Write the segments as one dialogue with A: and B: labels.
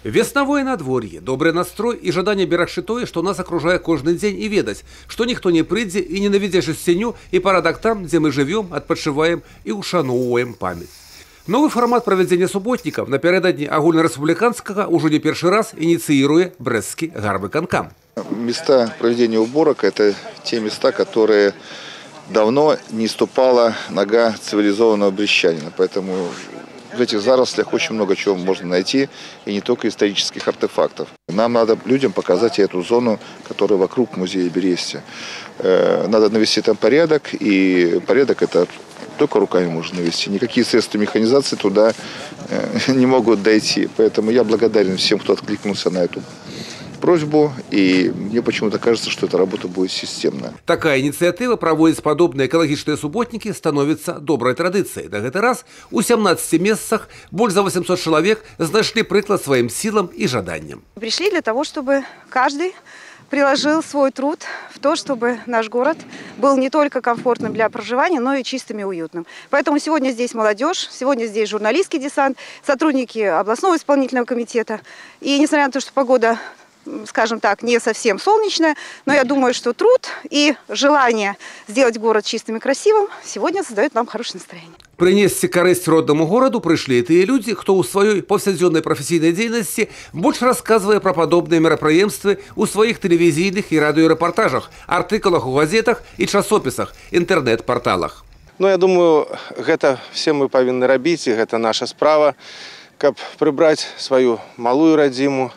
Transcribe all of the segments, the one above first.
A: Веснавое надворье, добрый настрой и жаданне берагчы тое, што нас акружае кожны дзень і ведаць, што ніхто не прыйдзе і не наведзе жасціню і парадак там, дзе мы жывём, адпачываем і ушаноўваем памяць. Новы фармат правядзення суботнікаў напярэдадні агульнарэспубліканскага ўжо не першы раз ініцыіруе брэсцкі гарвыканкам.
B: Места проведения уборок – это те места, которые давно не ступала нога цивилизованного брестчанина, поэтому в этих зарослях очень много чего можно найти, и не только исторических артефактов. Нам надо людям показать эту зону, которая вокруг музея Берестия. Надо навести там порядок, и порядок это только руками можно навести. Никакие средства механизации туда не могут дойти. Поэтому я благодарен всем, кто откликнулся на эту просьбу, и мне почему-то кажется, что эта работа будет системная.
A: Такая инициатива проводить подобные экологичные субботники становится доброй традицией. На этот раз у 17 месцах больше за 800 человек нашли приклад своим силам и жаданиям.
C: Пришли для того, чтобы каждый приложил свой труд в то, чтобы наш город был не только комфортным для проживания, но и чистым и уютным. Поэтому сегодня здесь молодежь, сегодня здесь журналистский десант, сотрудники областного исполнительного комитета. И несмотря на то, что погода, скажем так, не совсем солнечная, но я думаю, что труд и желание сделать город чистым и красивым сегодня создает нам хорошее настроение.
A: Принести користь родному городу пришли и те люди, кто у своей повседневной профессиональной деятельности больше рассказывая про подобные мероприемства у своих телевизийных и радиорепортажах, артикулах у газетах и часописах, интернет-порталах.
D: Ну, я думаю, это все мы повинны робить, и это наша справа, как прибрать свою малую родиму.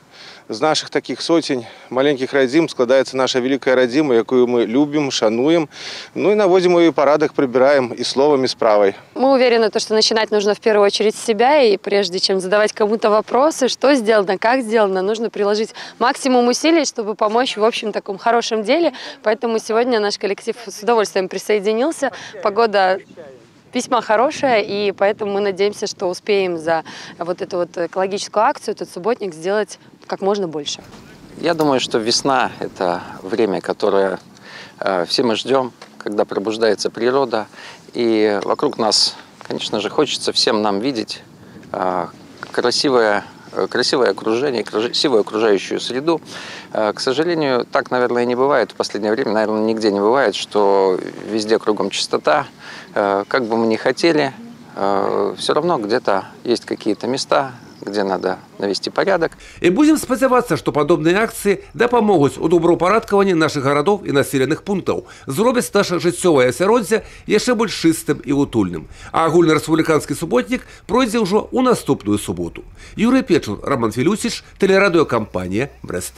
D: З наших таких сотень маленьких радзім складаецца наша великая радзіма, якую мы любим, шануем, ну и наводим ее порядок, прибираем и словом, и справой.
E: Мы уверены, что начинать нужно в первую очередь с себя, и прежде чем задавать кому-то вопросы, что сделано, как сделано, нужно приложить максимум усилий, чтобы помочь в общем таком хорошем деле. Поэтому сегодня наш коллектив с удовольствием присоединился. Погода весьма хорошая, и поэтому мы надеемся, что успеем за вот эту вот экологическую акцию, этот субботник, сделать как можно больше.
F: Я думаю, что весна – это время, которое все мы ждем, когда пробуждается природа. И вокруг нас, конечно же, хочется всем нам видеть красивое окружение, красивую окружающую среду. К сожалению, так, наверное, не бывает. В последнее время, наверное, нигде не бывает, что везде кругом чистота. Как бы мы ни хотели, все равно где-то есть какие-то места, где надо навести порядок.
A: И будем сподеваться, что подобные акции дапамогуць у добраўпарадкаванні наших городов и населенных пунктов, зробяць наше жыццёвае асяроддзе яшчэ больш чыстым і утульным. А агульнарэспубліканскі суботнік пройдзе ўжо ў наступную суботу. Юрий Печур, Роман Филюсич, телерадиокомпания «Брест».